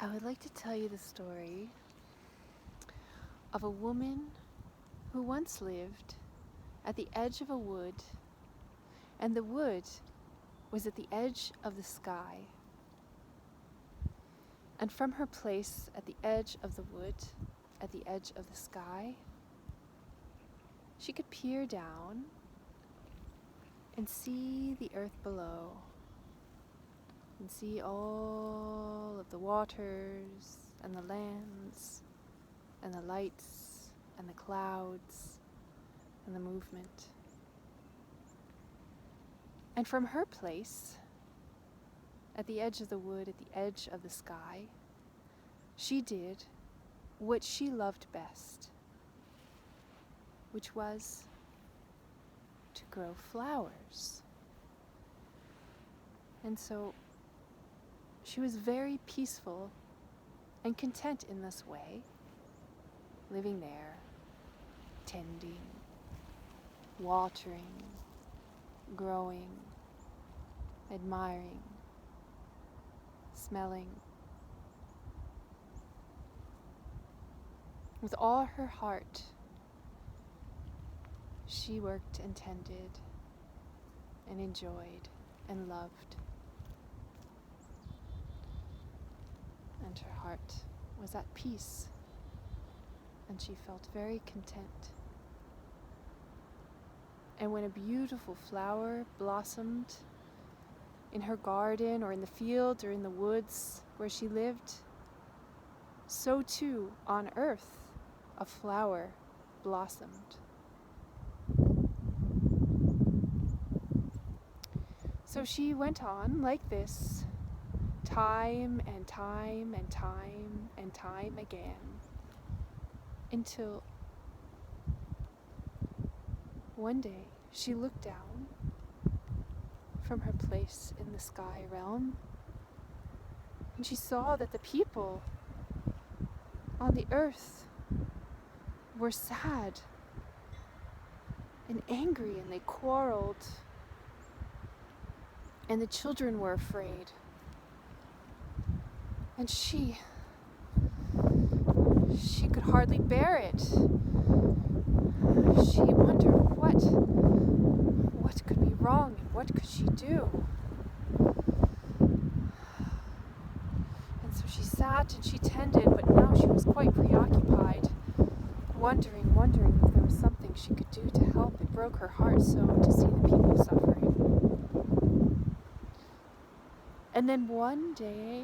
I would like to tell you the story of a woman who once lived at the edge of a wood, and the wood was at the edge of the sky. And from her place at the edge of the wood, at the edge of the sky, she could peer down and see the earth below, and see all of the waters and the lands and the lights and the clouds and the movement. And from her place, at the edge of the wood, at the edge of the sky, she did what she loved best, which was to grow flowers. And so she was very peaceful and content in this way, living there, tending, watering, growing, admiring, smelling. With all her heart, she worked and tended and enjoyed and loved. And her heart was at peace, and she felt very content. And when a beautiful flower blossomed in her garden or in the field or in the woods where she lived, so too on earth a flower blossomed. So she went on like this, time and time and time and time again, until one day she looked down from her place in the sky realm, and she saw that the people on the earth were sad and angry, and they quarreled, and the children were afraid. And she could hardly bear it. She wondered what could be wrong and what could she do? And so she sat and she tended, but now she was quite preoccupied, wondering if there was something she could do to help. It broke her heart so to see the people suffering. And then one day,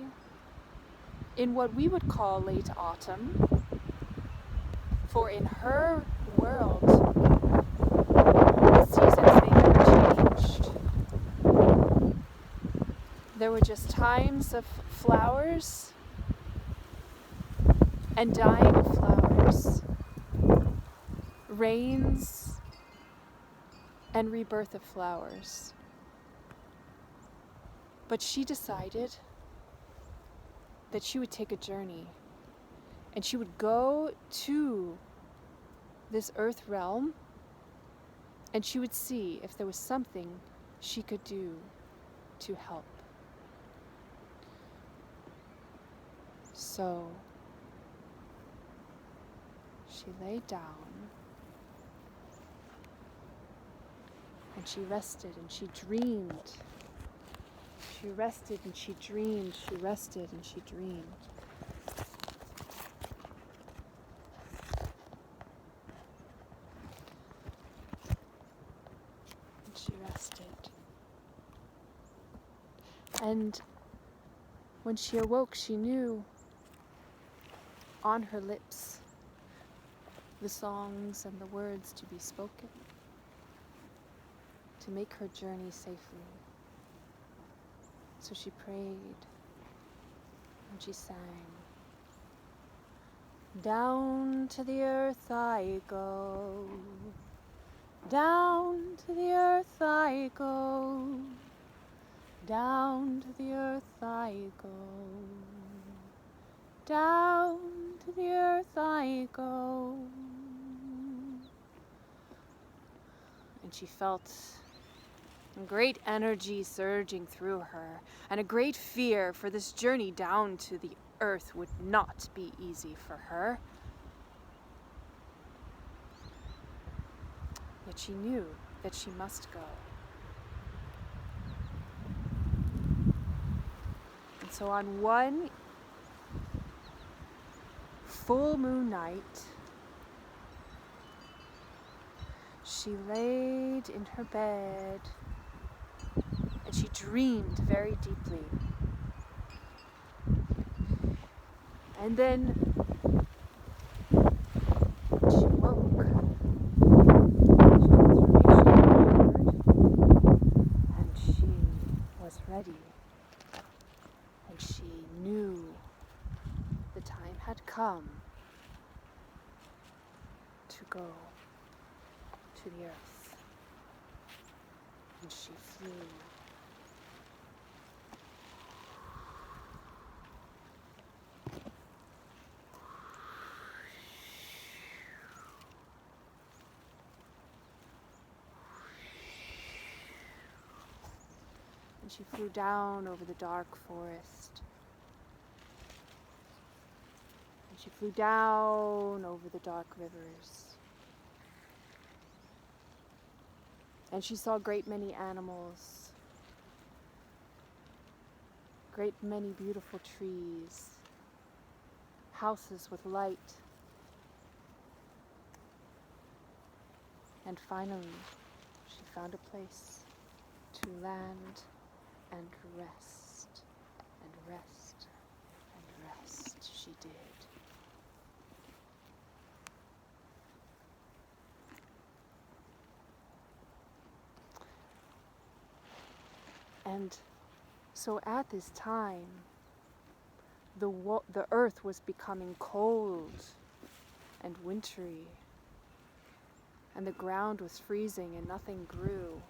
in what we would call late autumn, for in her world, the seasons, they never changed. There were just times of flowers and dying of flowers, rains and rebirth of flowers. But she decided that she would take a journey, and she would go to this earth realm, and she would see if there was something she could do to help. So she lay down and she rested and she dreamed. She rested and she dreamed. She rested and she dreamed. And she rested. And when she awoke, she knew on her lips the songs and the words to be spoken to make her journey safely. So she prayed and she sang. Down to the earth I go, down to the earth I go, down to the earth I go, down to the earth I go. And she felt great energy surging through her, and a great fear for this journey down to the earth would not be easy for her. Yet she knew that she must go. And so on one full moon night, she laid in her bed and she dreamed very deeply. And then she woke. And she was ready. And she knew the time had come to go to the earth. And she flew. And she flew down over the dark forest. And she flew down over the dark rivers. And she saw a great many animals, great many beautiful trees, houses with light. And finally, she found a place to land and rest, and rest, and rest. She did. And so at this time, the earth was becoming cold and wintry, and the ground was freezing and nothing grew.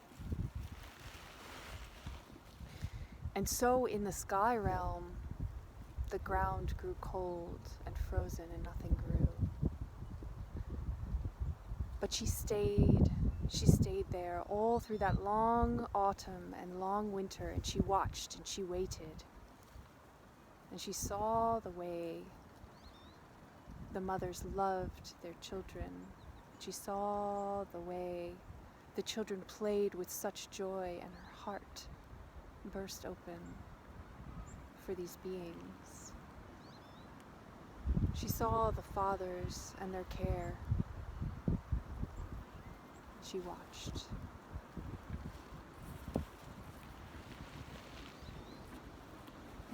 And so in the sky realm, the ground grew cold and frozen and nothing grew. But she stayed there all through that long autumn and long winter, and she watched and she waited. And she saw the way the mothers loved their children. She saw the way the children played with such joy, and her heart burst open for these beings. She saw the fathers and their care. She watched.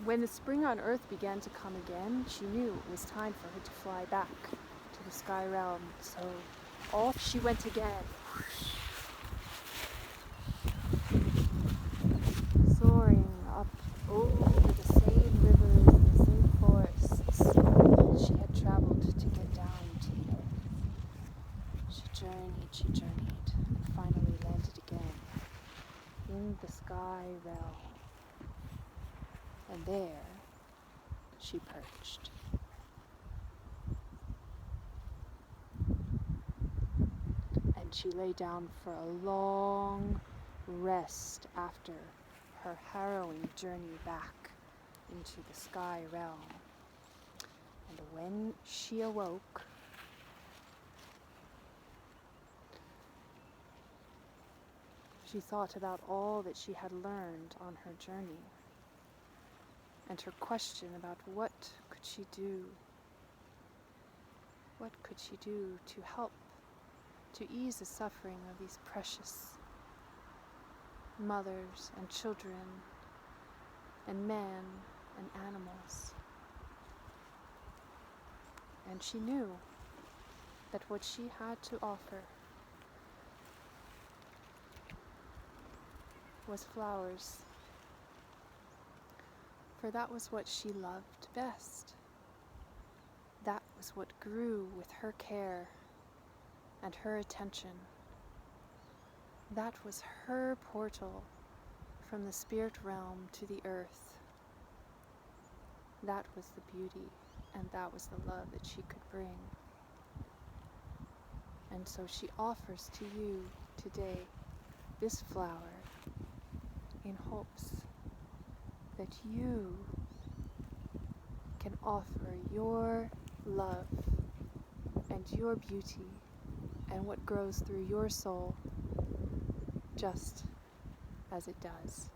When the spring on earth began to come again, she knew it was time for her to fly back to the sky realm. So off she went again, soaring up over the same rivers and the same forests that she had traveled to get down to the earth. She journeyed, and finally landed again in the sky realm. And there she perched. And she lay down for a long rest after her harrowing journey back into the sky realm. And when she awoke, she thought about all that she had learned on her journey, and her question about what could she do? What could she do to help, to ease the suffering of these precious mothers and children and men and animals? And she knew that what she had to offer was flowers, for that was what she loved best. That was what grew with her care and her attention. That was her portal from the spirit realm to the earth. That was the beauty, and that was the love that she could bring. And so she offers to you today this flower in hopes that you can offer your love and your beauty and what grows through your soul, just as it does.